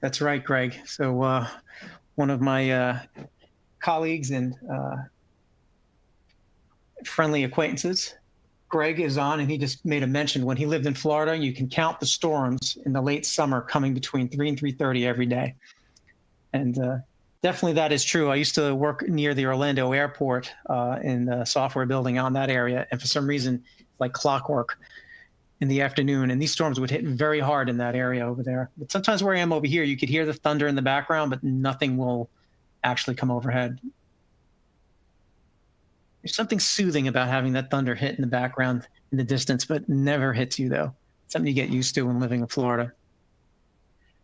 That's right, Greg. So one of my colleagues and friendly acquaintances, Greg, is on, and he just made a mention when he lived in Florida, you can count the storms in the late summer coming between 3 and 3:30 every day. And definitely that is true. I used to work near the Orlando airport in the software building on that area. And for some reason, like clockwork in the afternoon, and these storms would hit very hard in that area over there. But sometimes where I am over here, you could hear the thunder in the background, but nothing will actually come overhead. There's something soothing about having that thunder hit in the background in the distance, but never hits you, though. Something you get used to when living in Florida.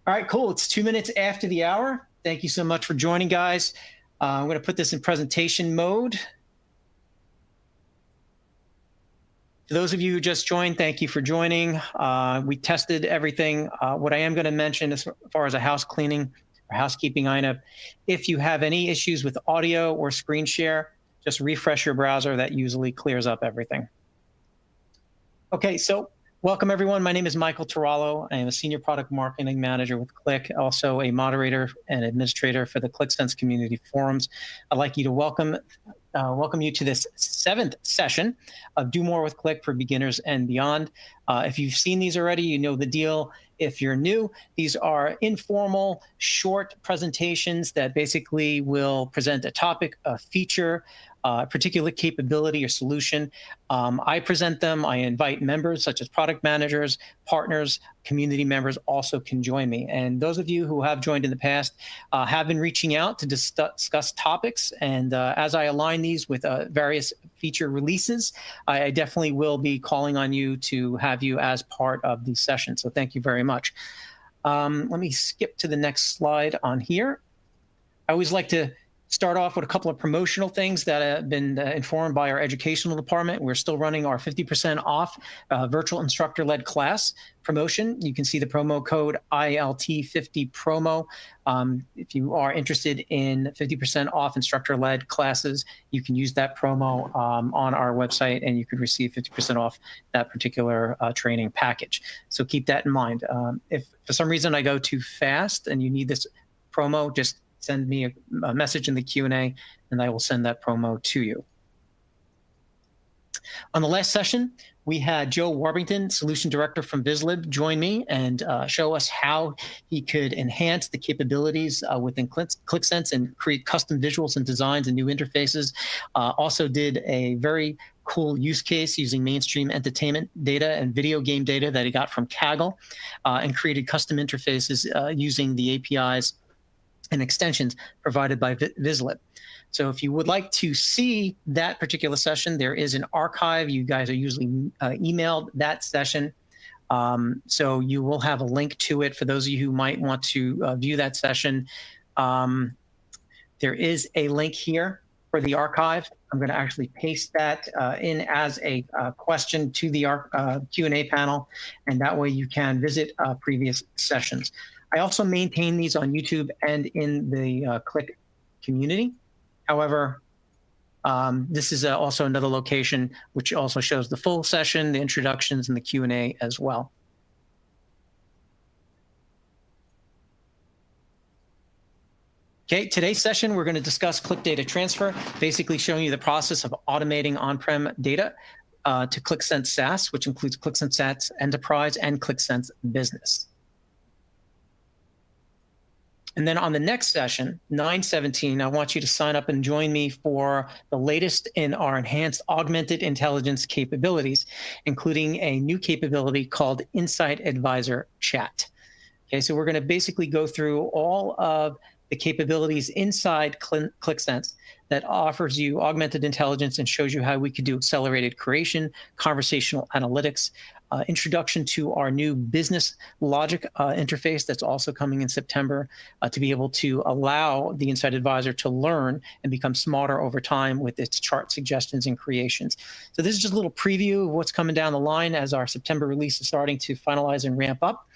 All right, cool. It's 2 minutes after the hour. Thank you so much for joining, guys. I'm going to put this in presentation mode. For those of you who just joined, thank you for joining. We tested everything. What I am going to mention as far as a house cleaning or housekeeping item, if you have any issues with audio or screen share, just refresh your browser. That usually clears up everything. Okay, so welcome everyone. My name is Michael Tarallo. I am a Senior Product Marketing Manager with Qlik, also a moderator and administrator for the QlikSense Community Forums. I'd like you to welcome you to this 7th session of Do More with Qlik for Beginners and Beyond. If you've seen these already, you know the deal. If you're new, these are informal, short presentations that basically will present a topic, a feature, a particular capability or solution. I present them. I invite members such as product managers, partners, community members also can join me. And those of you who have joined in the past have been reaching out to discuss topics. And as I align these with various feature releases, I definitely will be calling on you to have you as part of the session. So thank you very much. Let me skip to the next slide on here. I always like to start off with a couple of promotional things that have been informed by our educational department. We're still running our 50% off virtual instructor-led class promotion. You can see the promo code ILT50promo. If you are interested in 50% off instructor-led classes, you can use that promo on our website, and you could receive 50% off that particular training package. So keep that in mind. If for some reason I go too fast and you need this promo, just send me a message in the Q&A, and I will send that promo to you. On the last session, we had Joe Warbington, Solution Director from VizLib, join me and show us how he could enhance the capabilities within QlikSense and create custom visuals and designs and new interfaces. Also did a very cool use case using mainstream entertainment data and video game data that he got from Kaggle, and created custom interfaces using the APIs and extensions provided by VizLib. So if you would like to see that particular session, there is an archive. You guys are usually emailed that session. So you will have a link to it for those of you who might want to view that session. There is a link here for the archive. I'm going to actually paste that in as a question to the Q&A panel, and that way you can visit previous sessions. I also maintain these on YouTube and in the Qlik community. However, this is also another location which also shows the full session, the introductions, and the Q&A as well. Okay, today's session, we're going to discuss Qlik Data Transfer, basically showing you the process of automating on-prem data to QlikSense SaaS, which includes QlikSense SaaS Enterprise and QlikSense Business. And then on the next session, 9:17, I want you to sign up and join me for the latest in our enhanced augmented intelligence capabilities, including a new capability called Insight Advisor Chat. Okay, so we're going to basically go through all of the capabilities inside QlikSense that offers you augmented intelligence and shows you how we could do accelerated creation, conversational analytics, introduction to our new business logic interface that's also coming in September to be able to allow the Insight Advisor to learn and become smarter over time with its chart suggestions and creations. So this is just a little preview of what's coming down the line as our September release is starting to finalize and ramp up.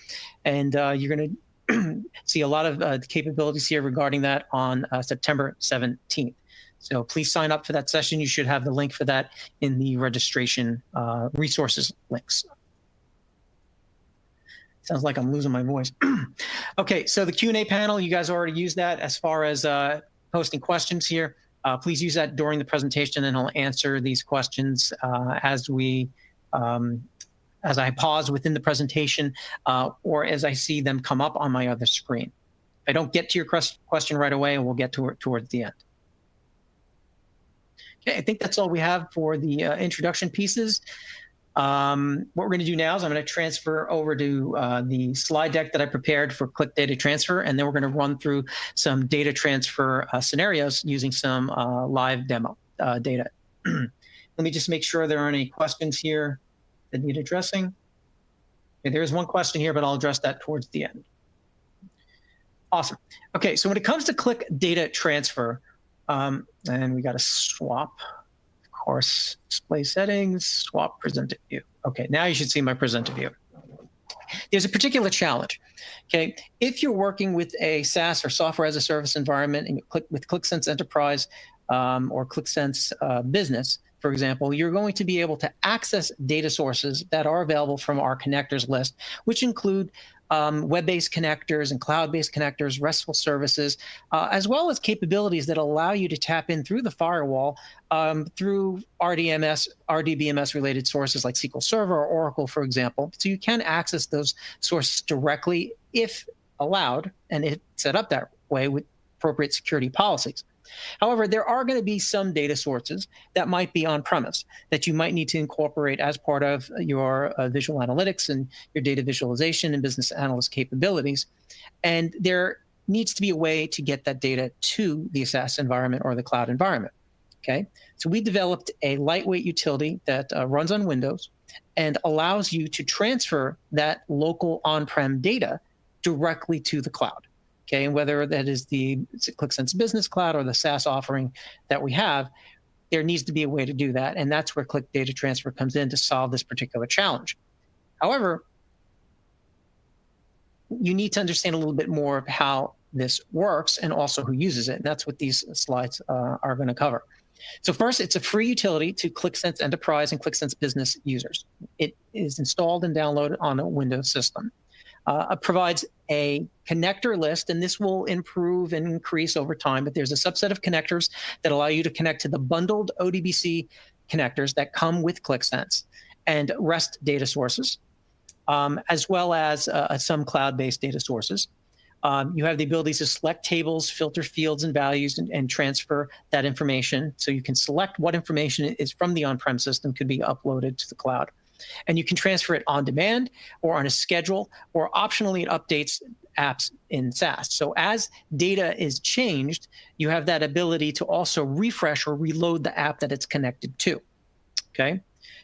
And you're going to see a lot of capabilities here regarding that on September 17th. So please sign up for that session. You should have the link for that in the registration resources links. Sounds like I'm losing my voice. Okay, so the Q&A panel, you guys already used that as far as posting questions here. Please use that during the presentation, and I'll answer these questions as I pause within the presentation or as I see them come up on my other screen. If I don't get to your question right away, we'll get to it towards the end. Okay, I think that's all we have for the introduction pieces. What we're going to do now is I'm going to transfer over to the slide deck that I prepared for Qlik Data Transfer, and then we're going to run through some data transfer scenarios using some live demo data. Let me just make sure there aren't any questions here that need addressing. Okay, there's one question here, but I'll address that towards the end. Awesome. Okay, so when it comes to Qlik Data Transfer, and we got to swap, of course, display settings, swap presented view. Okay, now you should see my presented view. There's a particular challenge. Okay, if you're working with a SaaS or software as a service environment and with QlikSense Enterprise or QlikSense Business, for example, you're going to be able to access data sources that are available from our connectors list, which include web-based connectors and cloud-based connectors, RESTful services, as well as capabilities that allow you to tap in through the firewall through RDBMS-related sources like SQL Server or Oracle, for example. So you can access those sources directly if allowed, and it's set up that way with appropriate security policies. However, there are going to be some data sources that might be on-premise that you might need to incorporate as part of your visual analytics and your data visualization and business analyst capabilities. And there needs to be a way to get that data to the SaaS environment or the cloud environment. Okay, so we developed a lightweight utility that runs on Windows and allows you to transfer that local on-prem data directly to the cloud. Okay, and whether that is the QlikSense Business Cloud or the SaaS offering that we have, there needs to be a way to do that. And that's where Qlik Data Transfer comes in to solve this particular challenge. However, you need to understand a little bit more of how this works and also who uses it. And that's what these slides are going to cover. So first, it's a free utility to QlikSense Enterprise and QlikSense Business users. It is installed and downloaded on a Windows system. It provides a connector list, and this will improve and increase over time, but there's a subset of connectors that allow you to connect to the bundled ODBC connectors that come with QlikSense and REST data sources, as well as some cloud-based data sources. You have the ability to select tables, filter fields and values, and transfer that information. So you can select what information is from the on-prem system could be uploaded to the cloud. And you can transfer it on demand or on a schedule, or optionally it updates apps in SaaS. So as data is changed, you have that ability to also refresh or reload the app that it's connected to. Okay.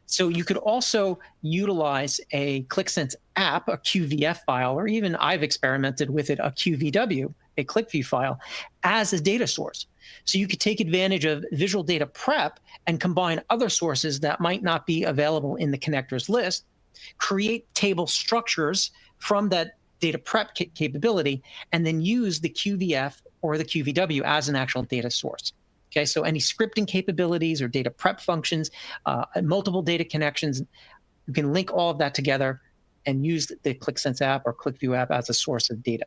So you could also utilize a QlikSense app, a QVF file, or even I've experimented with it, a QVW, a QlikView file, as a data source. So you could take advantage of visual data prep and combine other sources that might not be available in the connectors list, create table structures from that data prep capability, and then use the QVF or the QVW as an actual data source. Okay, so any scripting capabilities or data prep functions, multiple data connections, you can link all of that together and use the QlikSense app or QlikView app as a source of data.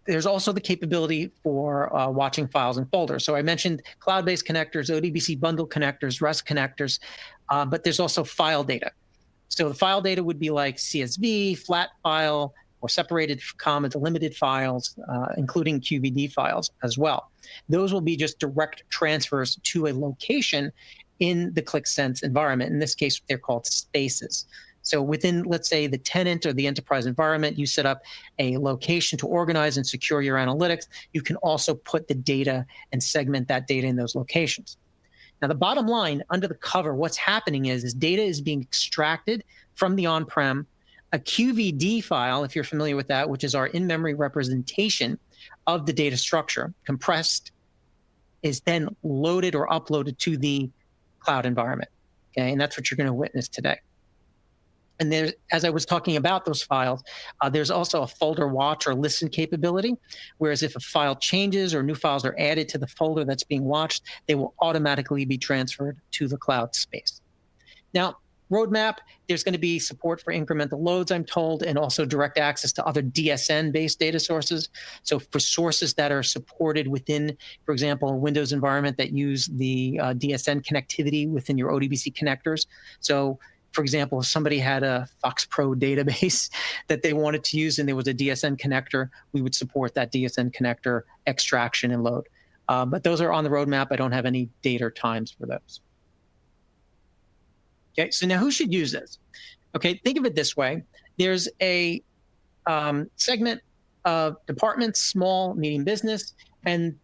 There's also the capability for watching files and folders. So I mentioned cloud-based connectors, ODBC bundle connectors, REST connectors, but there's also file data. So the file data would be like CSV, flat file, or separated comma delimited files, including QVD files as well. Those will be just direct transfers to a location in the QlikSense environment. In this case, they're called spaces. So within, let's say, the tenant or the enterprise environment, you set up a location to organize and secure your analytics. You can also put the data and segment that data in those locations. Now, the bottom line, under the cover, what's happening is data is being extracted from the on-prem. A QVD file, if you're familiar with that, which is our in-memory representation of the data structure, compressed, is then loaded or uploaded to the cloud environment. Okay, and that's what you're going to witness today. And there's, as I was talking about those files, there's also a folder watch or listen capability, whereas if a file changes or new files are added to the folder that's being watched, they will automatically be transferred to the cloud space. Now, roadmap, there's going to be support for incremental loads, I'm told, and also direct access to other DSN-based data sources. So for sources that are supported within, for example, a Windows environment that use the DSN connectivity within your ODBC connectors. So for example, if somebody had a Fox Pro database that they wanted to use and there was a DSN connector, we would support that DSN connector extraction and load. But those are on the roadmap. I don't have any date or times for those. Okay, so now who should use this? Okay, think of it this way. There's a segment of departments, small, medium business, and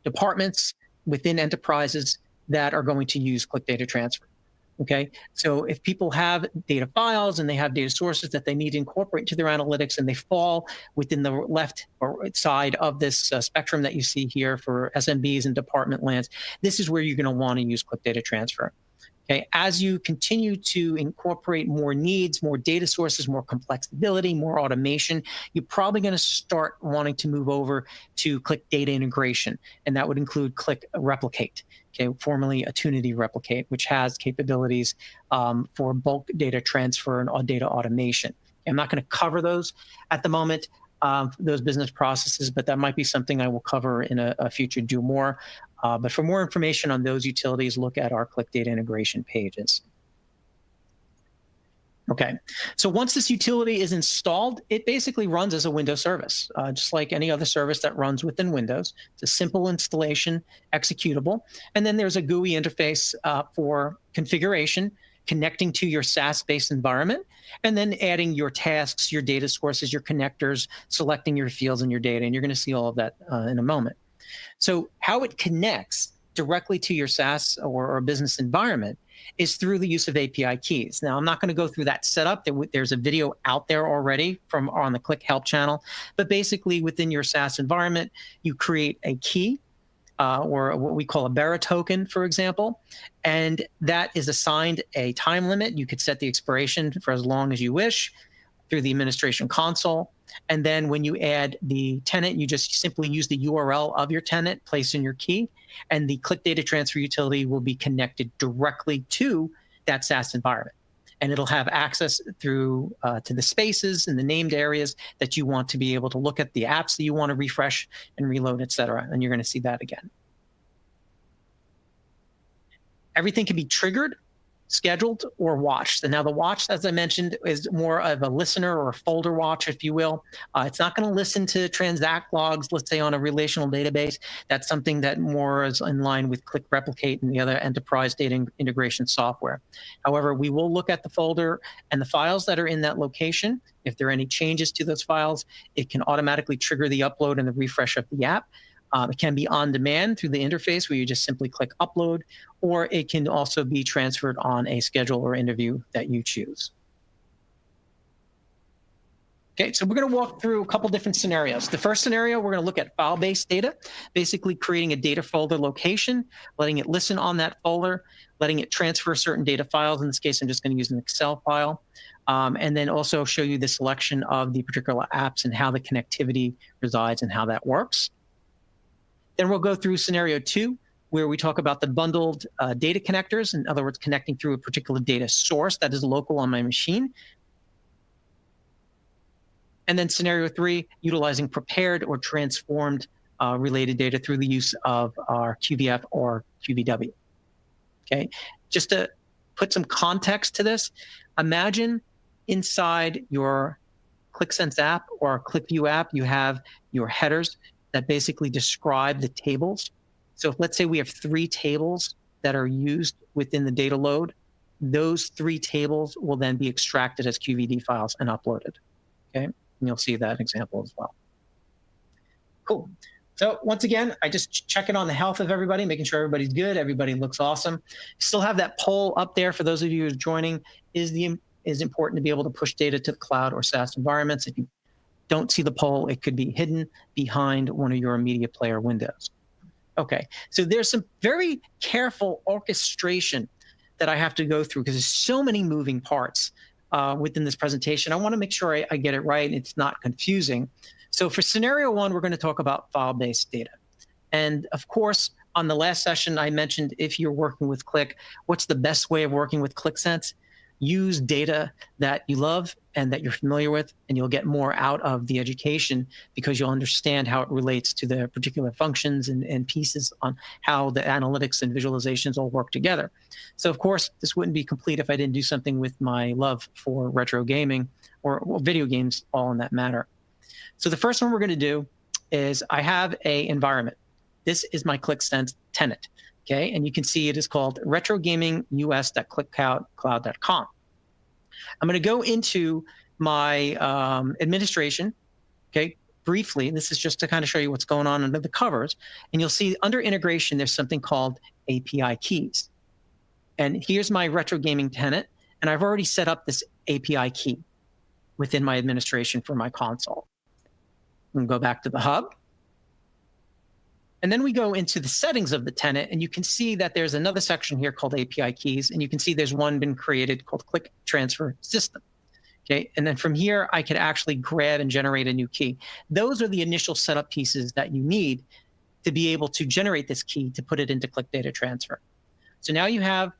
departments within enterprises that are going to use Qlik Data Transfer. Okay, so if people have data files and they have data sources that they need to incorporate into their analytics and they fall within the left or right side of this spectrum that you see here for SMBs and department lands, this is where you're going to want to use Qlik Data Transfer. Okay, as you continue to incorporate more needs, more data sources, more complexity, more automation, you're probably going to start wanting to move over to Qlik Data Integration, and that would include Qlik Replicate, okay, formerly Attunity Replicate, which has capabilities for bulk data transfer and data automation. I'm not going to cover those at the moment, those business processes, but that might be something I will cover in a future Do More. But for more information on those utilities, look at our Qlik Data Integration pages. Okay, so once this utility is installed, it basically runs as a Windows service, just like any other service that runs within Windows. It's a simple installation, executable, and then there's a GUI interface for configuration, connecting to your SaaS-based environment, and then adding your tasks, your data sources, your connectors, selecting your fields and your data, and you're going to see all of that in a moment. So how it connects directly to your SaaS or business environment is through the use of API keys. Now, I'm not going to go through that setup. There's a video out there already on the Qlik Help channel. But basically, within your SaaS environment, you create a key or what we call a bearer token, for example, and that is assigned a time limit. You could set the expiration for as long as you wish through the administration console. And then when you add the tenant, you just simply use the URL of your tenant, place in your key, and the Qlik Data Transfer utility will be connected directly to that SaaS environment. And it'll have access through to the spaces and the named areas that you want to be able to look at the apps that you want to refresh and reload, et cetera. And you're going to see that again. Everything can be triggered, scheduled, or watched. And now the watch, as I mentioned, is more of a listener or a folder watch, if you will. It's not going to listen to transact logs, let's say on a relational database. That's something that more is in line with Qlik Replicate and the other enterprise data integration software. However, we will look at the folder and the files that are in that location. If there are any changes to those files, it can automatically trigger the upload and the refresh of the app. It can be on demand through the interface where you just simply click upload, or it can also be transferred on a schedule or interview that you choose. Okay, so we're going to walk through a couple different scenarios. The first scenario, we're going to look at file-based data, basically creating a data folder location, letting it listen on that folder, letting it transfer certain data files. In this case, I'm just going to use an Excel file, and then also show you the selection of the particular apps and how the connectivity resides and how that works. Then we'll go through scenario 2, where we talk about the bundled data connectors, in other words, connecting through a particular data source that is local on my machine. And then scenario 3, utilizing prepared or transformed related data through the use of our QVF or QVW. Okay, just to put some context to this, imagine inside your QlikSense app or QlikView app, you have your headers that basically describe the tables. So if, let's say we have 3 tables that are used within the data load, those 3 tables will then be extracted as QVD files and uploaded. Okay, and you'll see that example as well. Cool. So once again, I just check in on the health of everybody, making sure everybody's good, everybody looks awesome. Still have that poll up there for those of you who are joining. Is important to be able to push data to the cloud or SaaS environments. If you don't see the poll, it could be hidden behind one of your media player windows. Okay, so there's some very careful orchestration that I have to go through because there's so many moving parts within this presentation. I want to make sure I get it right and it's not confusing. So for scenario 1, we're going to talk about file-based data. And of course, on the last session, I mentioned if you're working with Qlik, what's the best way of working with QlikSense? use data that you love and that you're familiar with, and you'll get more out of the education because you'll understand how it relates to the particular functions and pieces on how the analytics and visualizations all work together. So of course, this wouldn't be complete if I didn't do something with my love for retro gaming or video games all in that matter. So the first one we're going to do is I have a environment. This is my Qlik tenant. Okay, and you can see it is called retrogamingus.qlikcloud.com. I'm going to go into my administration, okay, briefly. This is just to kind of show you what's going on under the covers. And you'll see under integration, there's something called API keys. And here's my retro gaming tenant. And I've already set up this API key within my administration for my console. I'm going to go back to the hub. And then we go into the settings of the tenant, and you can see that there's another section here called API keys, and you can see there's one been created called Qlik Transfer System. Okay, and then from here, I could actually grab and generate a new key. Those are the initial setup pieces that you need to be able to generate this key to put it into Qlik Data Transfer. So now you have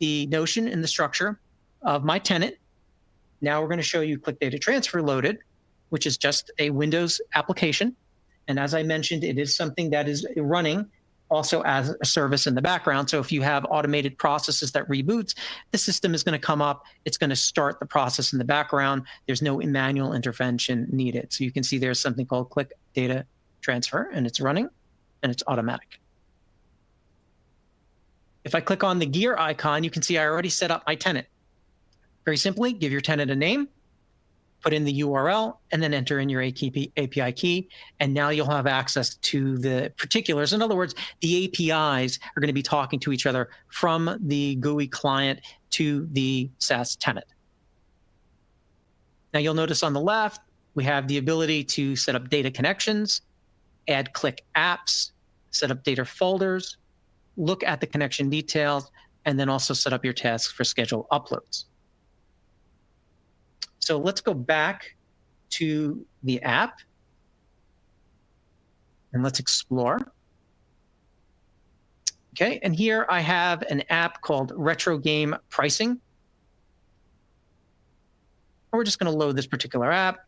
the notion and the structure of my tenant. Now we're going to show you Qlik Data Transfer loaded, which is just a Windows application. And as I mentioned, it is something that is running also as a service in the background. So if you have automated processes that reboots, the system is going to come up. It's going to start the process in the background. There's no manual intervention needed. So you can see there's something called Qlik Data Transfer, and it's running, and it's automatic. If I click on the gear icon, you can see I already set up my tenant. Very simply, give your tenant a name, put in the URL, and then enter in your API key. And now you'll have access to the particulars. In other words, the APIs are going to be talking to each other from the GUI client to the SaaS tenant. Now you'll notice on the left, we have the ability to set up data connections, add Qlik apps, set up data folders, look at the connection details, and then also set up your tasks for schedule uploads. So let's go back to the app and let's explore. Okay, and here I have an app called Retro Game Pricing. We're just going to load this particular app,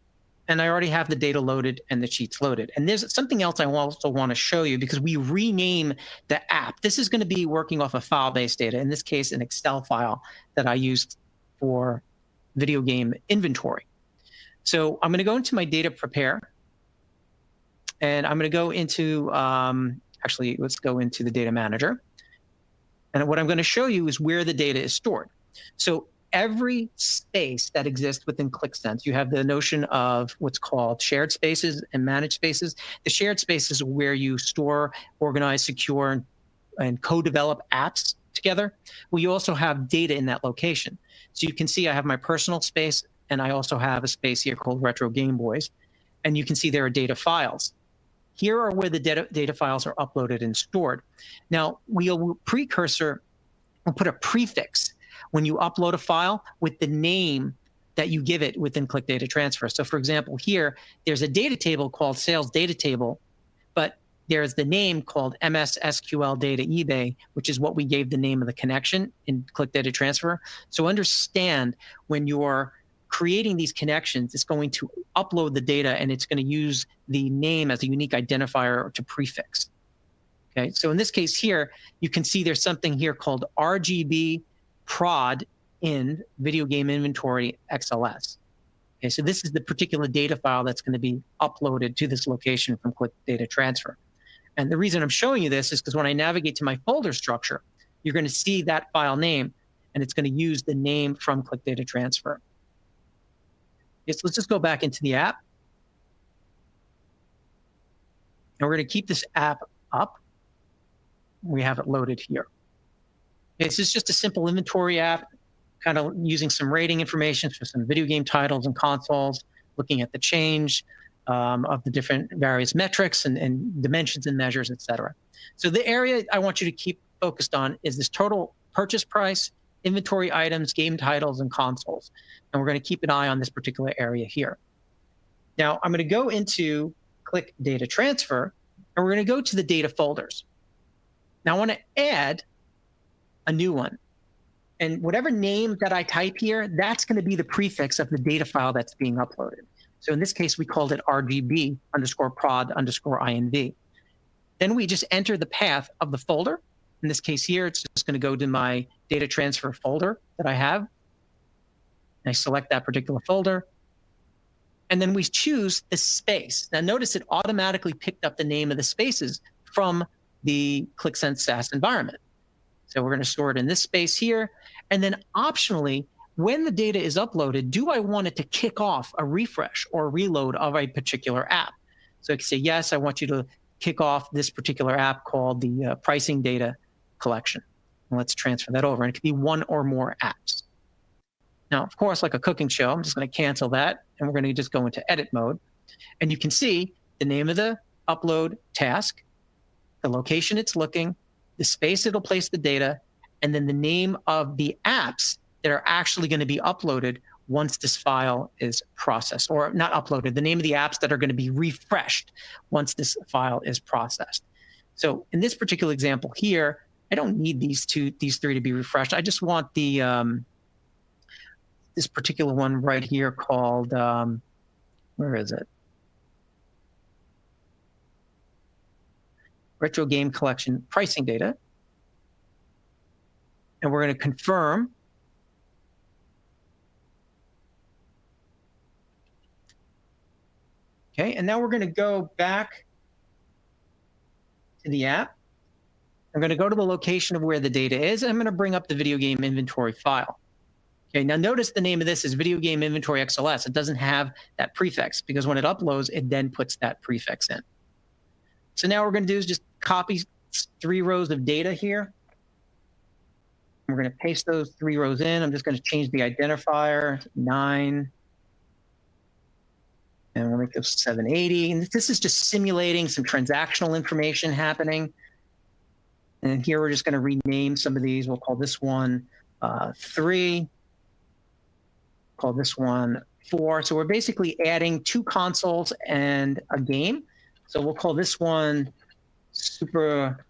and I already have the data loaded and the sheets loaded. And there's something else I also want to show you because we rename the app. This is going to be working off of file-based data, in this case, an Excel file that I used for video game inventory. So I'm going to go into my data prepare, and I'm going to go into, actually, let's go into the data manager. And what I'm going to show you is where the data is stored. So every space that exists within QlikSense, you have the notion of what's called shared spaces and managed spaces. The shared spaces are where you store, organize, secure, and co-develop apps together. Well, you also have data in that location. So you can see I have my personal space, and I also have a space here called Retro Game Boys. And you can see there are data files. Here are where the data files are uploaded and stored. Now, we'll put a prefix when you upload a file with the name that you give it within Qlik Data Transfer. So for example, here, there's a data table called Sales Data Table, but there's the name called MS SQL Data eBay, which is what we gave the name of the connection in Qlik Data Transfer. So understand when you're creating these connections, it's going to upload the data and it's going to use the name as a unique identifier to prefix. Okay, so in this case here, you can see there's something here called RGB prod in video game inventory XLS. Okay, so this is the particular data file that's going to be uploaded to this location from Qlik Data Transfer. And the reason I'm showing you this is because when I navigate to my folder structure, you're going to see that file name, and it's going to use the name from Qlik Data Transfer. Okay, so let's just go back into the app. And we're going to keep this app up. We have it loaded here. Okay, this is just a simple inventory app, kind of using some rating information for some video game titles and consoles, looking at the change of the different various metrics and dimensions and measures, et cetera. So the area I want you to keep focused on is this total purchase price, inventory items, game titles, and consoles. And we're going to keep an eye on this particular area here. Now, I'm going to go into Qlik Data Transfer, and we're going to go to the data folders. Now, I want to add a new one. And whatever name that I type here, that's going to be the prefix of the data file that's being uploaded. So in this case, we called it RGB underscore prod underscore INV. Then we just enter the path of the folder. In this case here, it's just going to go to my data transfer folder that I have. I select that particular folder. And then we choose the space. Now notice it automatically picked up the name of the spaces from the QlikSense SaaS environment. So we're going to store it in this space here. And then optionally, when the data is uploaded, do I want it to kick off a refresh or reload of a particular app? So I can say, yes, I want you to kick off this particular app called the pricing data collection. And let's transfer that over. And it could be one or more apps. Now, of course, like a cooking show, I'm just going to cancel that. And we're going to just go into edit mode. And you can see the name of the upload task, the location it's looking, the space it'll place the data, and then the name of the apps that are actually going to be uploaded once this file is processed, or not uploaded, the name of the apps that are going to be refreshed once this file is processed. So in this particular example here, I don't need these three to be refreshed. I just want the this particular one right here called, where is it? Retro game collection pricing data. And we're going to confirm. Okay, and now we're going to go back to the app. I'm going to go to the location of where the data is, and I'm going to bring up the video game inventory file. Okay, now notice the name of this is video game inventory XLS. It doesn't have that prefix because when it uploads, it then puts that prefix in. So now what we're going to do is just copy 3 rows of data here. We're going to paste those 3 rows in. I'm just going to change the identifier, 9. And we'll make those 780. And this is just simulating some transactional information happening. And here we're just going to rename some of these. We'll call this one 3. Call this one 4. So we're basically adding 2 consoles and a game. So we'll call this one Super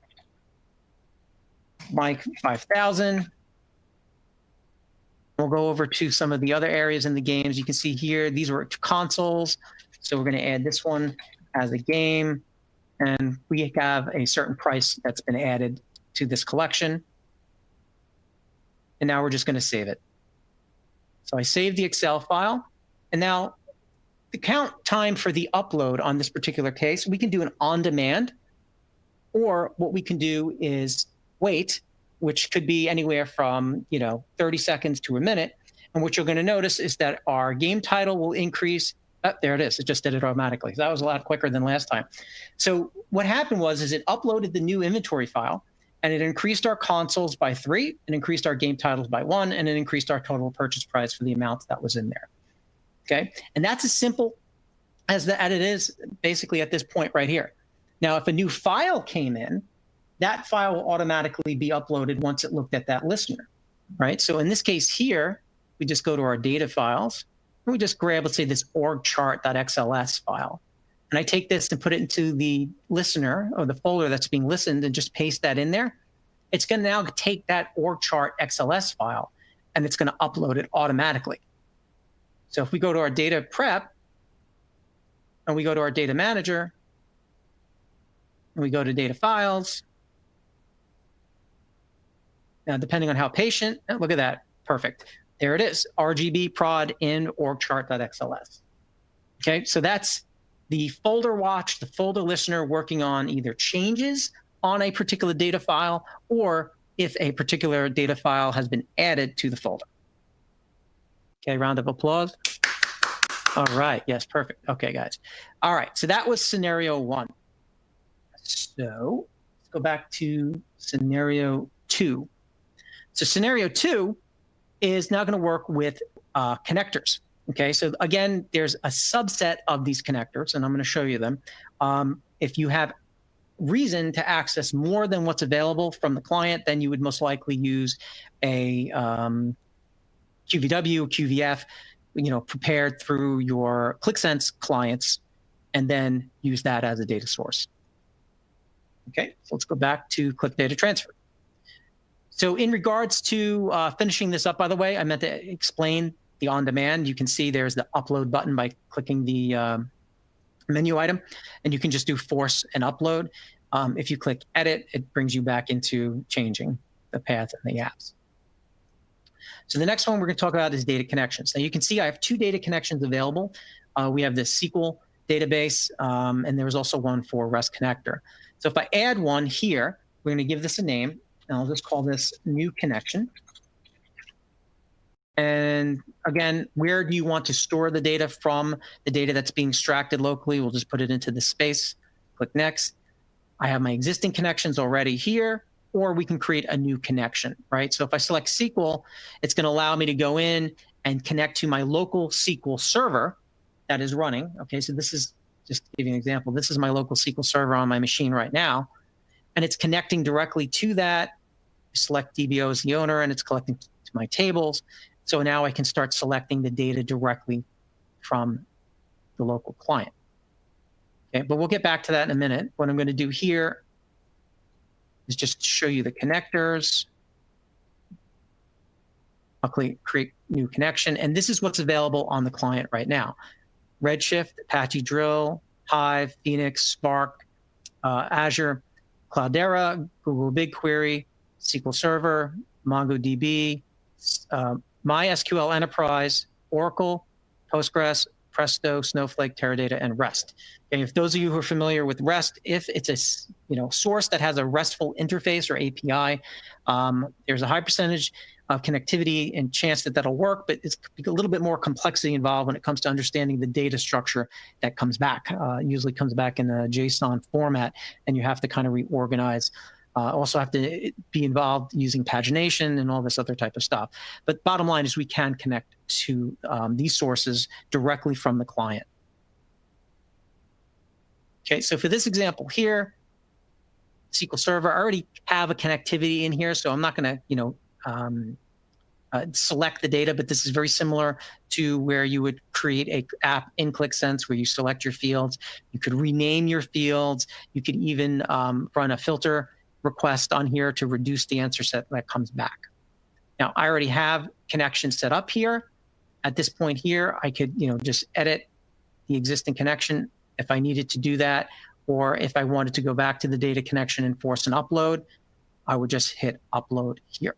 Mike 5000. We'll go over to some of the other areas in the games. You can see here, these were consoles. So we're going to add this one as a game. And we have a certain price that's been added to this collection. And now we're just going to save it. So I saved the Excel file. And now the count time for the upload on this particular case, we can do an on-demand, or what we can do is wait, which could be anywhere from 30 seconds to a minute. And what you're going to notice is that our game title will increase. Oh, there it is. It just did it automatically. So that was a lot quicker than last time. So what happened was it uploaded the new inventory file, and it increased our consoles by 3, and increased our game titles by 1, and it increased our total purchase price for the amount that was in there. Okay, and that's as simple as it is basically at this point right here. Now, if a new file came in, that file will automatically be uploaded once it looked at that listener, right? So in this case here, we just go to our data files, and we just grab, let's say, this org chart.xls file. And I take this and put it into the listener or the folder that's being listened and just paste that in there. It's going to now take that org chart XLS file, and it's going to upload it automatically. So if we go to our data prep, and we go to our data manager, and we go to data files, now depending on how patient, look at that, perfect. There it is, RGB prod in org chart.xls. Okay, so that's the folder watch, the folder listener working on either changes on a particular data file, or if a particular data file has been added to the folder. Okay, round of applause. All right, yes, perfect. Okay, guys. All right, so that was scenario 1. So let's go back to scenario 2. So scenario 2 is now going to work with connectors. Okay, so again, there's a subset of these connectors, and I'm going to show you them. If you have reason to access more than what's available from the client, then you would most likely use a QVW, QVF, prepared through your QlikSense clients, and then use that as a data source. Okay, so let's go back to Qlik Data Transfer. So in regards to finishing this up, by the way, I meant to explain the on-demand. You can see there's the upload button by clicking the menu item, and you can just do force and upload. If you click edit, it brings you back into changing the path in the apps. So the next one we're going to talk about is data connections. Now you can see I have two data connections available. We have the SQL database, and there's also one for REST connector. So if I add one here, we're going to give this a name, and I'll just call this new connection. And again, where do you want to store the data from? The data that's being extracted locally, we'll just put it into the space, click next. I have my existing connections already here, or we can create a new connection, right? So if I select SQL, it's going to allow me to go in and connect to my local SQL server that is running. Okay, so this is, just to give you an example, this is my local SQL server on my machine right now, and it's connecting directly to that. Select DBO as the owner, and it's collecting to my tables. So now I can start selecting the data directly from the local client. Okay, but we'll get back to that in a minute. What I'm going to do here is just show you the connectors. I'll create new connection, and this is what's available on the client right now. Redshift, Apache Drill, Hive, Phoenix, Spark, Azure, Cloudera, Google BigQuery, SQL Server, MongoDB, MySQL Enterprise, Oracle, Postgres, Presto, Snowflake, Teradata, and REST. Okay, if those of you who are familiar with REST, if it's a source that has a RESTful interface or API, there's a high percentage of connectivity and chance that that'll work, but it's a little bit more complexity involved when it comes to understanding the data structure that comes back. Usually comes back in a JSON format, and you have to kind of reorganize. Also have to be involved using pagination and all this other type of stuff. But bottom line is we can connect to these sources directly from the client. Okay, so for this example here, SQL Server, I already have a connectivity in here, so I'm not going to, select the data, but this is very similar to where you would create an app in Qlik Sense where you select your fields. You could rename your fields. You could even run a filter request on here to reduce the answer set that comes back. Now, I already have connections set up here. At this point here, I could just edit the existing connection if I needed to do that, or if I wanted to go back to the data connection and force an upload, I would just hit upload here.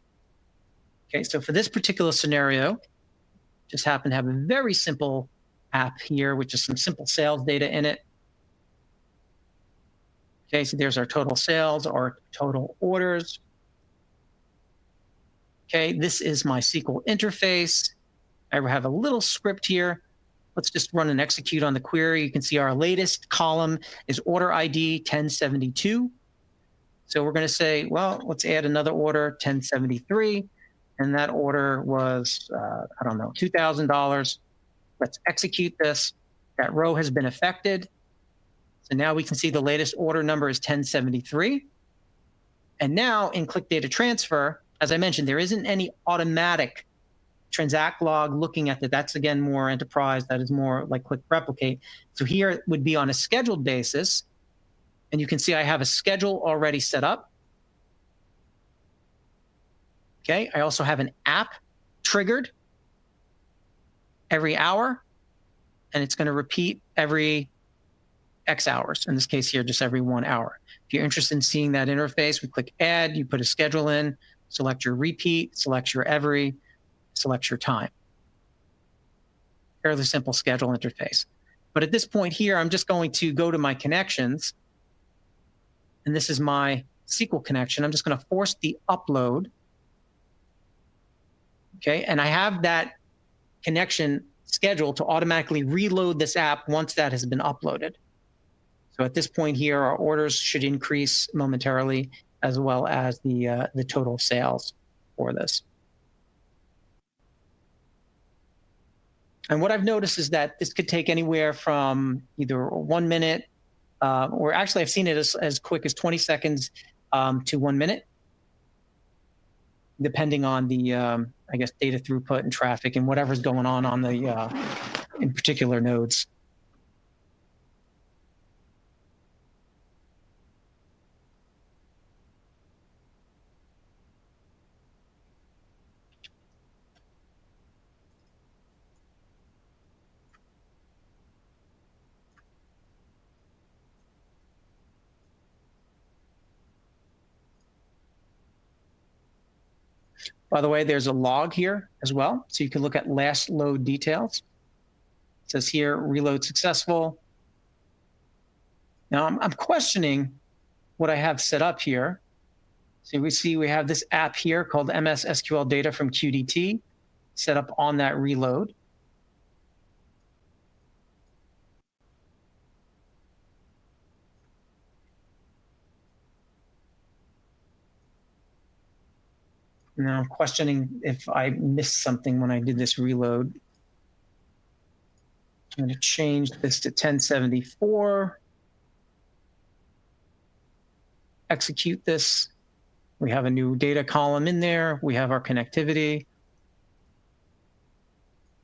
Okay, so for this particular scenario, just happen to have a very simple app here, which is some simple sales data in it. Okay, so there's our total sales, our total orders. Okay, this is my SQL interface. I have a little script here. Let's just run and execute on the query. You can see our latest column is order ID 1072. So we're going to say, well, let's add another order, 1073. And that order was, I don't know, $2,000. Let's execute this. That row has been affected. So now we can see the latest order number is 1073. And now in Qlik Data Transfer, as I mentioned, there isn't any automatic transact log looking at that. That's, again, more enterprise. That is more like Qlik Replicate. So here it would be on a scheduled basis. And you can see I have a schedule already set up. Okay, I also have an app triggered every hour, and it's going to repeat every X hours. In this case here, just every 1 hour. If you're interested in seeing that interface, we click Add, you put a schedule in, select your repeat, select your every, select your time. Fairly simple schedule interface. But at this point here, I'm just going to go to my connections, and this is my SQL connection. I'm just going to force the upload. Okay, and I have that connection scheduled to automatically reload this app once that has been uploaded. So at this point here, our orders should increase momentarily, as well as the total sales for this. And what I've noticed is that this could take anywhere from either 1 minute, or actually I've seen it as quick as 20 seconds to 1 minute, depending on the, I guess, data throughput and traffic and whatever's going on the, in particular nodes. By the way, there's a log here as well, so you can look at last load details. It says here, reload successful. Now I'm questioning what I have set up here. So we see we have this app here called MS SQL Data from QDT set up on that reload. Now I'm questioning if I missed something when I did this reload. I'm going to change this to 1074. Execute this. We have a new data column in there. We have our connectivity.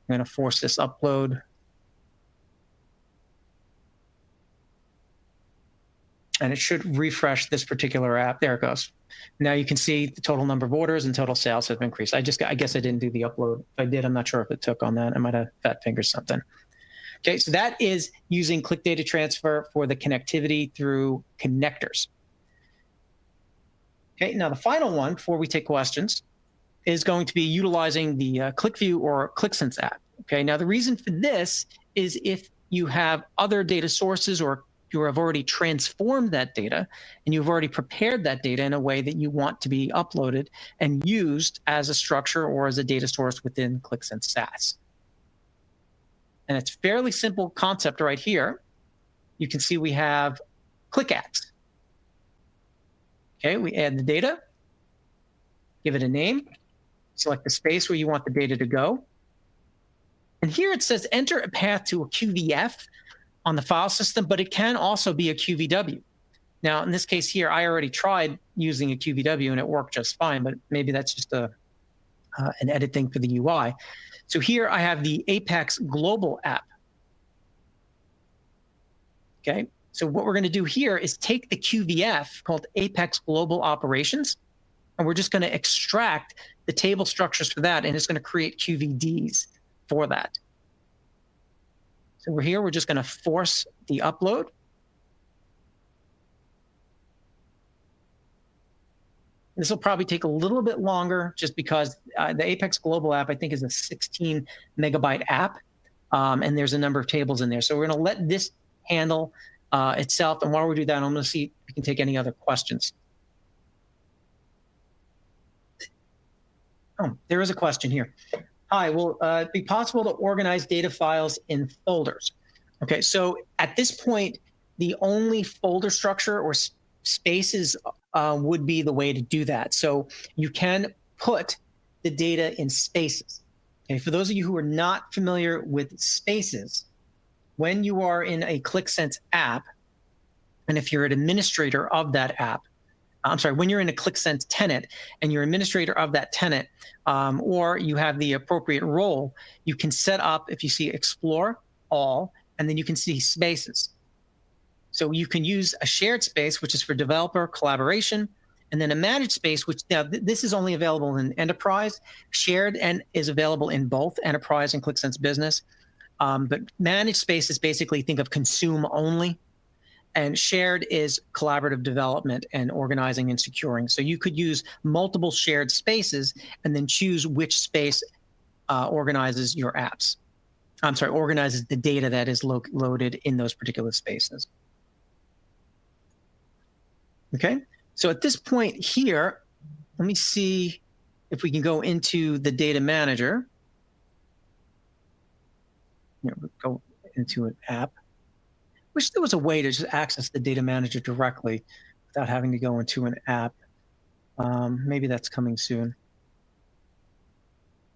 I'm going to force this upload. And it should refresh this particular app. There it goes. Now you can see the total number of orders and total sales have increased. I guess I didn't do the upload. If I did, I'm not sure if it took on that. I might have fat fingered something. Okay, so that is using Qlik Data Transfer for the connectivity through connectors. Okay, now the final one before we take questions is going to be utilizing the QlikView or QlikSense app. Okay, now the reason for this is if you have other data sources or you have already transformed that data and you've already prepared that data in a way that you want to be uploaded and used as a structure or as a data source within QlikSense SaaS. And it's a fairly simple concept right here. You can see we have QlikAds. Okay, we add the data, give it a name, select the space where you want the data to go. And here it says enter a path to a QVF on the file system, but it can also be a QVW. Now, in this case here, I already tried using a QVW and it worked just fine, but maybe that's just an edit thing for the UI. So here I have the Apex Global app. Okay, so what we're going to do here is take the QVF called Apex Global Operations, and we're just going to extract the table structures for that, and it's going to create QVDs for that. So we're here, we're just going to force the upload. This will probably take a little bit longer just because the Apex Global app, I think, is a 16 megabyte app, and there's a number of tables in there. So we're going to let this handle itself. And while we do that, I'm going to see if we can take any other questions. Oh, there is a question here. Hi, will it be possible to organize data files in folders? Okay, so at this point, the only folder structure or spaces would be the way to do that. So you can put the data in spaces. Okay, for those of you who are not familiar with spaces, when you are in a QlikSense app, and if you're an administrator of that app, when you're in a QlikSense tenant and you're administrator of that tenant, or you have the appropriate role, you can set up, if you see Explore All, and then you can see spaces. So you can use a shared space, which is for developer collaboration, and then a managed space, which now this is only available in Enterprise. Shared and is available in both Enterprise and QlikSense Business. But managed space is basically, think of consume only. And shared is collaborative development and organizing and securing. So you could use multiple shared spaces and then choose which space organizes your apps. Organizes the data that is loaded in those particular spaces. Okay, so at this point here, let me see if we can go into the data manager. We'll go into an app. Wish there was a way to just access the data manager directly without having to go into an app. Maybe that's coming soon.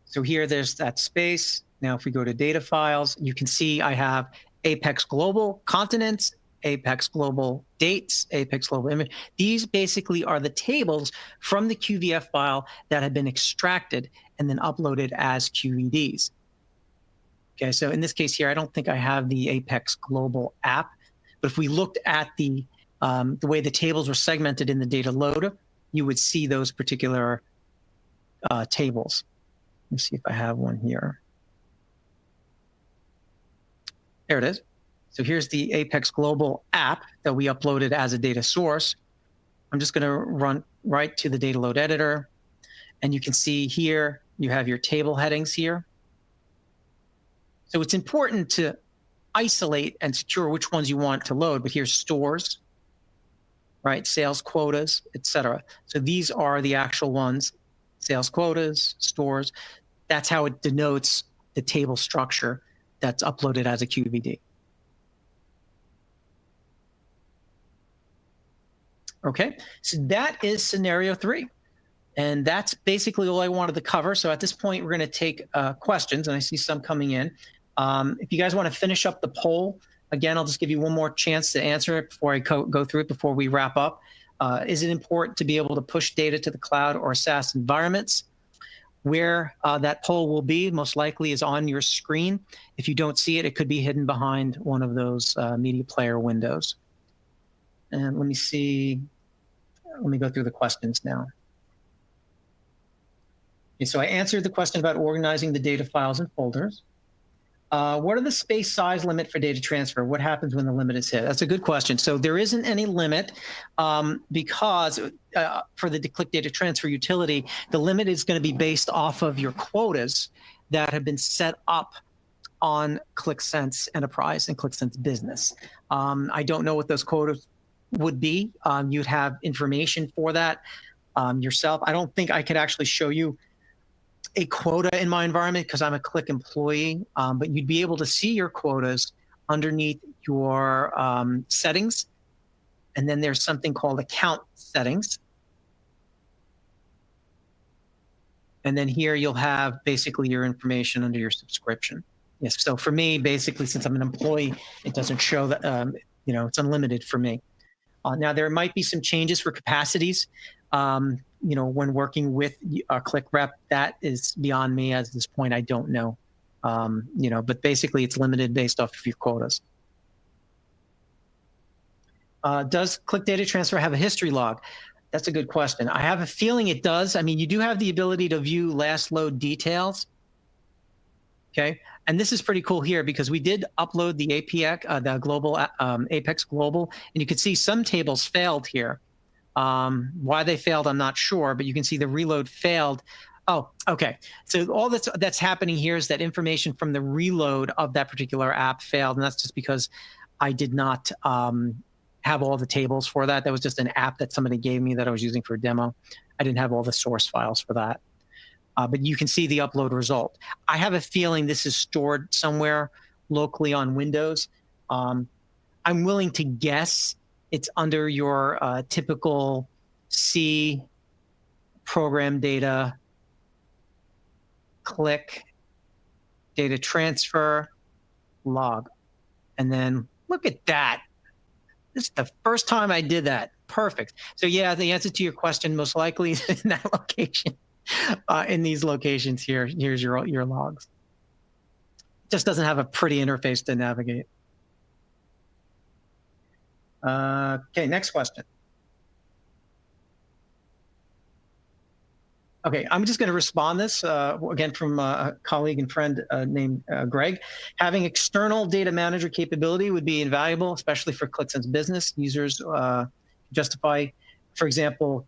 So here, there's that space. Now, if we go to data files, you can see I have Apex Global Continents, Apex Global Dates, Apex Global Image. These basically are the tables from the QVF file that have been extracted and then uploaded as QEDs. Okay, so in this case here, I don't think I have the Apex Global app, but if we looked at the way the tables were segmented in the data loader, you would see those particular tables. Let me see if I have one here. There it is. So here's the Apex Global app that we uploaded as a data source. I'm just going to run right to the data load editor. And you can see here, you have your table headings here. So it's important to isolate and secure which ones you want to load, but here's stores, right? Sales quotas, etc. So these are the actual ones, sales quotas, stores. That's how it denotes the table structure that's uploaded as a QVD. Okay, so that is scenario 3. And that's basically all I wanted to cover. So at this point, we're going to take questions, and I see some coming in. If you guys want to finish up the poll, again, I'll just give you one more chance to answer it before I go through it, before we wrap up. Is it important to be able to push data to the cloud or SaaS environments? Where that poll will be, most likely, is on your screen. If you don't see it, it could be hidden behind one of those media player windows. And let me see. Let me go through the questions now. Okay, so I answered the question about organizing the data files and folders. What are the space size limit for data transfer? What happens when the limit is hit? That's a good question. So there isn't any limit because for the Qlik Data Transfer utility, the limit is going to be based off of your quotas that have been set up on QlikSense Enterprise and QlikSense Business. I don't know what those quotas would be. You'd have information for that yourself. I don't think I could actually show you a quota in my environment because I'm a Qlik employee, but you'd be able to see your quotas underneath your settings. And then there's something called account settings. And then here you'll have basically your information under your subscription. Yes, so for me, basically, since I'm an employee, it doesn't show that, it's unlimited for me. Now, there might be some changes for capacities. When working with a Qlik rep, that is beyond me at this point. I don't know, but basically it's limited based off of your quotas. Does Qlik Data Transfer have a history log? That's a good question. I have a feeling it does. I mean, you do have the ability to view last load details. Okay, and this is pretty cool here because we did upload the APX, the global Apex Global, and you can see some tables failed here. Why they failed, I'm not sure, but you can see the reload failed. Oh, okay. So all that's happening here is that information from the reload of that particular app failed, and that's just because I did not have all the tables for that. That was just an app that somebody gave me that I was using for a demo. I didn't have all the source files for that. But you can see the upload result. I have a feeling this is stored somewhere locally on Windows. I'm willing to guess it's under your typical C program data, Qlik data transfer log. And then look at that. This is the first time I did that. Perfect. So yeah, the answer to your question most likely is in that location. In these locations here, here's your logs. Just doesn't have a pretty interface to navigate. Okay, next question. Okay, I'm just going to respond this again from a colleague and friend named Greg. Having external data manager capability would be invaluable, especially for QlikSense Business users. Justify, for example,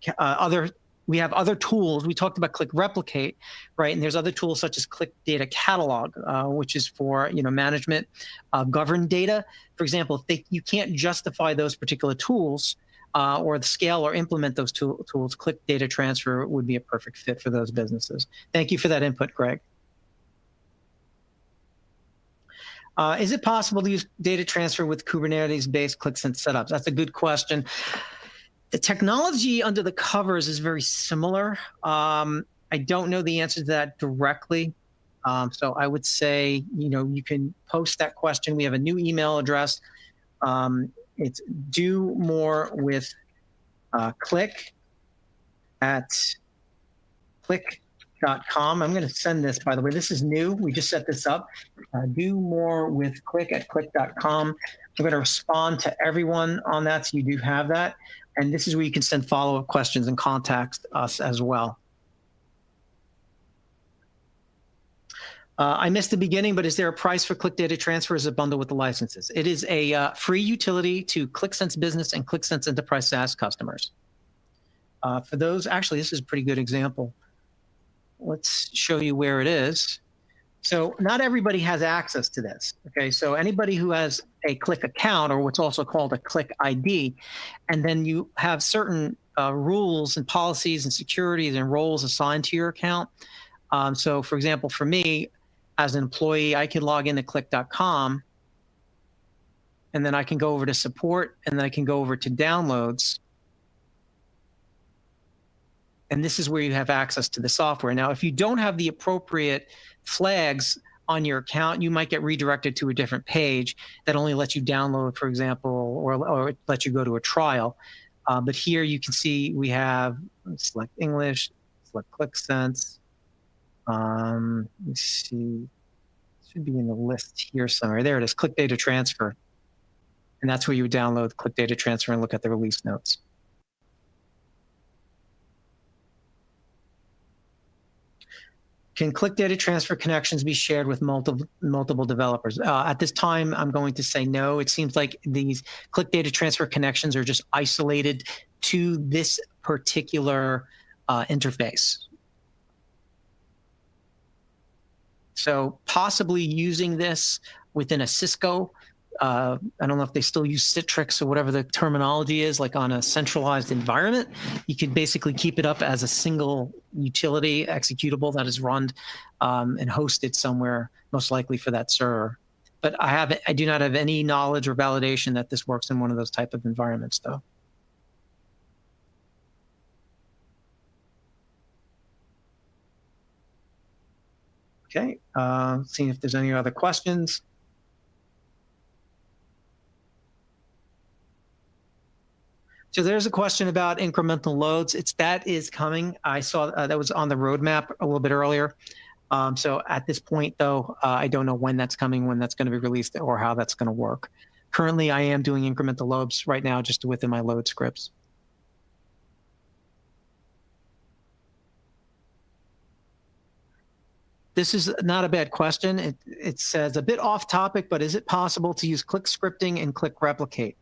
we have other tools. We talked about Qlik Replicate, right? And there's other tools such as Qlik Data Catalog, which is for management of governed data. For example, if you can't justify those particular tools or the scale or implement those tools, Qlik Data Transfer would be a perfect fit for those businesses. Thank you for that input, Greg. Is it possible to use data transfer with Kubernetes-based QlikSense setups? That's a good question. The technology under the covers is very similar. I don't know the answer to that directly. So I would say, you can post that question. We have a new email address. It's do more with Qlik at qlik.com. I'm going to send this, by the way. This is new. We just set this up. Do more with Qlik at qlik.com. I'm going to respond to everyone on that, so you do have that. And this is where you can send follow-up questions and contact us as well. I missed the beginning, but is there a price for Qlik Data Transfer as a bundle with the licenses? It is a free utility to QlikSense Business and QlikSense Enterprise SaaS customers. For those, actually, this is a pretty good example. let's show you where it is. So not everybody has access to this. Okay, so anybody who has a Qlik account, or what's also called a Qlik ID, and then you have certain rules and policies and securities and roles assigned to your account. So for example, for me, as an employee, I can log into Qlik.com, and then I can go over to support, and then I can go over to downloads. And this is where you have access to the software. Now, if you don't have the appropriate flags on your account, you might get redirected to a different page that only lets you download, for example, or let you go to a trial. But here you can see we have, select English, select QlikSense. Let's see, it should be in the list here somewhere. There it is, Qlik Data Transfer. And that's where you would download Qlik Data Transfer and look at the release notes. Can Qlik Data Transfer connections be shared with multiple developers? At this time, I'm going to say no. It seems like these Qlik Data Transfer connections are just isolated to this particular interface. So possibly using this within a Cisco, I don't know if they still use Citrix or whatever the terminology is, like on a centralized environment. You could basically keep it up as a single utility executable that is run and hosted somewhere, most likely for that server. But I do not have any knowledge or validation that this works in one of those type of environments, though. Okay, seeing if there's any other questions. So there's a question about incremental loads. That is coming. I saw that was on the roadmap a little bit earlier. So at this point, though, I don't know when that's coming, when that's going to be released, or how that's going to work. Currently, I am doing incremental loads right now just within my load scripts. This is not a bad question. It says a bit off topic, but is it possible to use Qlik scripting and Qlik replicate?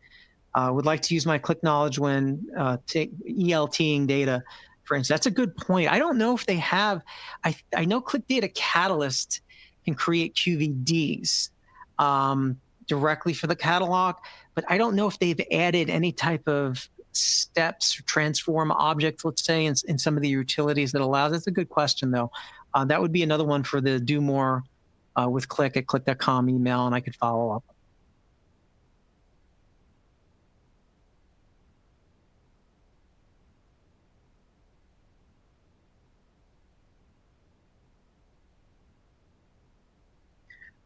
Would like to use my Qlik knowledge when ELTing data, for instance. That's a good point. I don't know if they have. I know Qlik Data Catalyst can create QVDs directly for the catalog, but I don't know if they've added any type of steps or transform objects, let's say, in some of the utilities that allow. That's a good question, though. That would be another one for the do more with Qlik at qlik.com email, and I could follow up.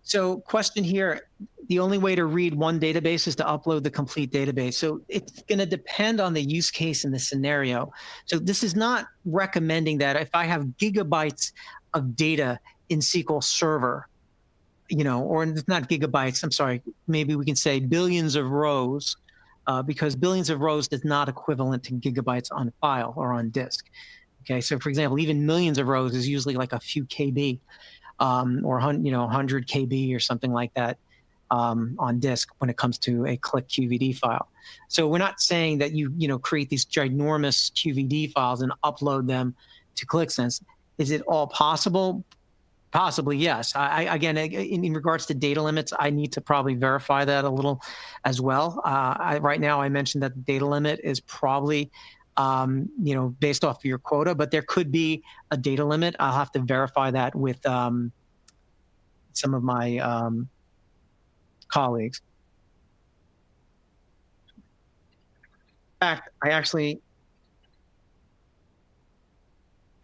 So question here, the only way to read one database is to upload the complete database. So it's going to depend on the use case and the scenario. So this is not recommending that if I have gigabytes of data in SQL Server, or not gigabytes, I'm sorry, maybe we can say billions of rows, because billions of rows is not equivalent to gigabytes on file or on disk. Okay, so for example, even millions of rows is usually like a few KB. Or 100 KB or something like that on disk when it comes to a Qlik QVD file. So we're not saying that you create these ginormous QVD files and upload them to QlikSense. Is it all possible? Possibly, yes. Again, in regards to data limits, I need to probably verify that a little as well. Right now, I mentioned that the data limit is probably based off of your quota, but there could be a data limit. I'll have to verify that with some of my colleagues. In fact,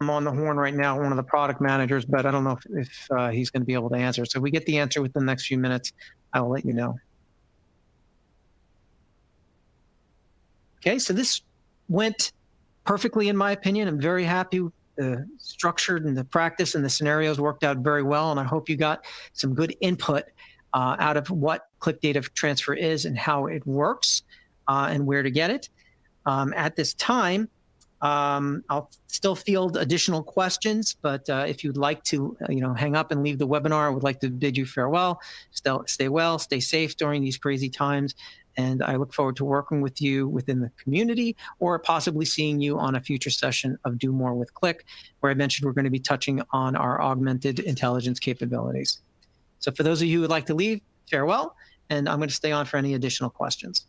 I'm on the horn right now, one of the product managers, but I don't know if he's going to be able to answer. So if we get the answer within the next few minutes, I will let you know. Okay, so this went perfectly, in my opinion. I'm very happy. The structured and the practice and the scenarios worked out very well, and I hope you got some good input out of what Qlik Data Transfer is and how it works and where to get it. At this time, I'll still field additional questions, but if you'd like to, hang up and leave the webinar, I would like to bid you farewell. Stay well, stay safe during these crazy times, And I look forward to working with you within the community or possibly seeing you on a future session of Do More with Qlik, where I mentioned we're going to be touching on our augmented intelligence capabilities. So for those of you who would like to leave, farewell, and I'm going to stay on for any additional questions.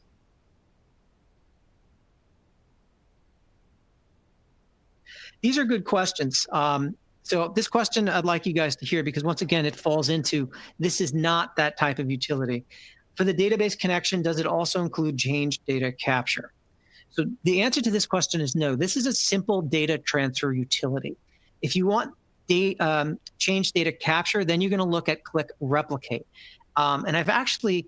These are good questions. So this question I'd like you guys to hear, because once again, it falls into, this is not that type of utility. For the database connection, does it also include change data capture? So the answer to this question is no. This is a simple data transfer utility. If you want change data capture, then you're going to look at Qlik Replicate. And I've actually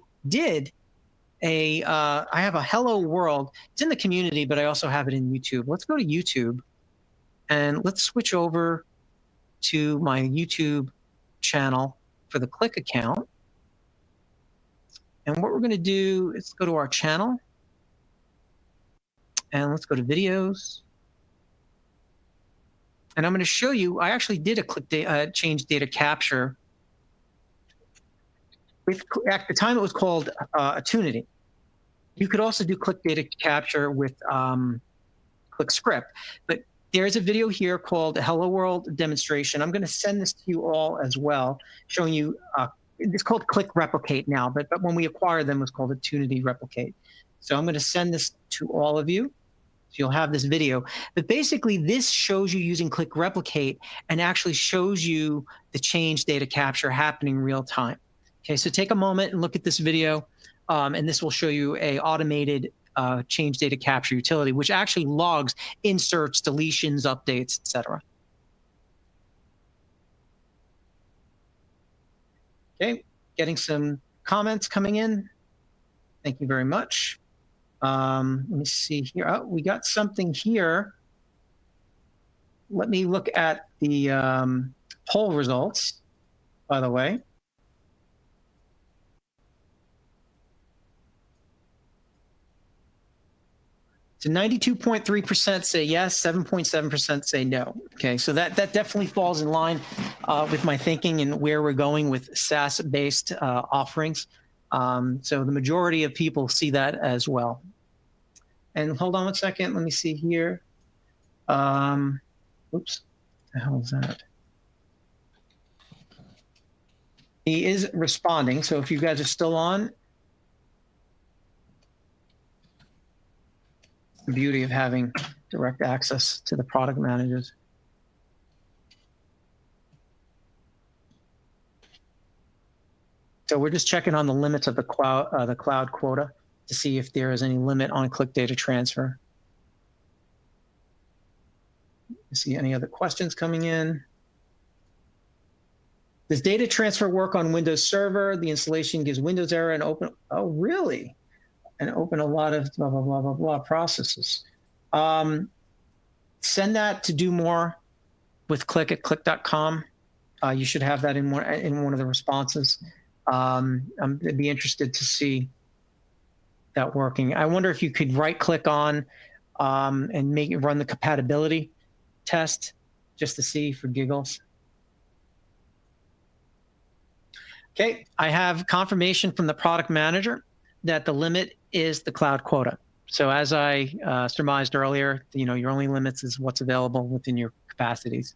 I have a Hello World. It's in the community, but I also have it in YouTube. Let's go to YouTube and let's switch over to my YouTube channel for the Qlik account. And what we're going to do is go to our channel and let's go to videos. And I'm going to show you, I actually did a Qlik change data capture. At the time, it was called Attunity. You could also do Qlik data capture with Qlik Script. But there's a video here called Hello World Demonstration. I'm going to send this to you all as well, showing you, it's called Qlik Replicate now, but when we acquired them, it was called Attunity Replicate. So I'm going to send this to all of you. So you'll have this video. But basically, this shows you using Qlik Replicate and actually shows you the change data capture happening real time. Okay, so take a moment and look at this video, and this will show you a automated change data capture utility, which actually logs inserts, deletions, updates, etc. Okay, getting some comments coming in. Thank you very much. Let me see here. Oh, we got something here. Let me look at the poll results, by the way. So 92.3% say yes, 7.7% say no. Okay, so that definitely falls in line with my thinking and where we're going with SaaS-based offerings. So the majority of people see that as well. And hold on one second, let me see here. Oops, what the hell is that? He is responding, so if you guys are still on, the beauty of having direct access to the product managers. So we're just checking on the limits of the cloud quota to see if there is any limit on Qlik Data Transfer. See any other questions coming in? Does data transfer work on Windows Server? The installation gives Windows error and open. Oh, really? And open a lot of blah, blah, blah, blah, blah processes. Send that to Do More with Qlik at qlik.com. You should have that in one of the responses. I'd be interested to see that working. I wonder if you could right-click on and run the compatibility test just to see for giggles. Okay, I have confirmation from the product manager that the limit is the cloud quota. So as I surmised earlier, your only limits is what's available within your capacities.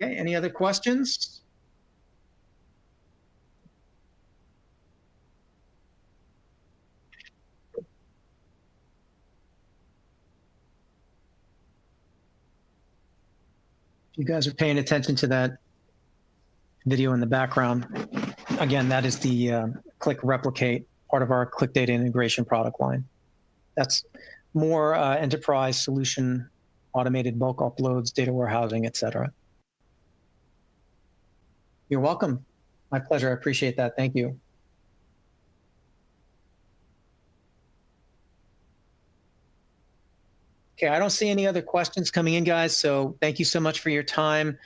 Okay, any other questions? You guys are paying attention to that video in the background. Again, that is the Qlik Replicate, part of our Qlik Data Integration product line. That's more enterprise solution, automated bulk uploads, data warehousing, etc. You're welcome. My pleasure. I appreciate that. Thank you. Okay, I don't see any other questions coming in, guys. So thank you so much for your time.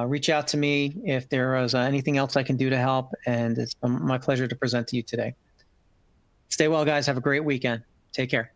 Reach out to me if there is anything else I can do to help. And it's my pleasure to present to you today. Stay well, guys. Have a great weekend. Take care.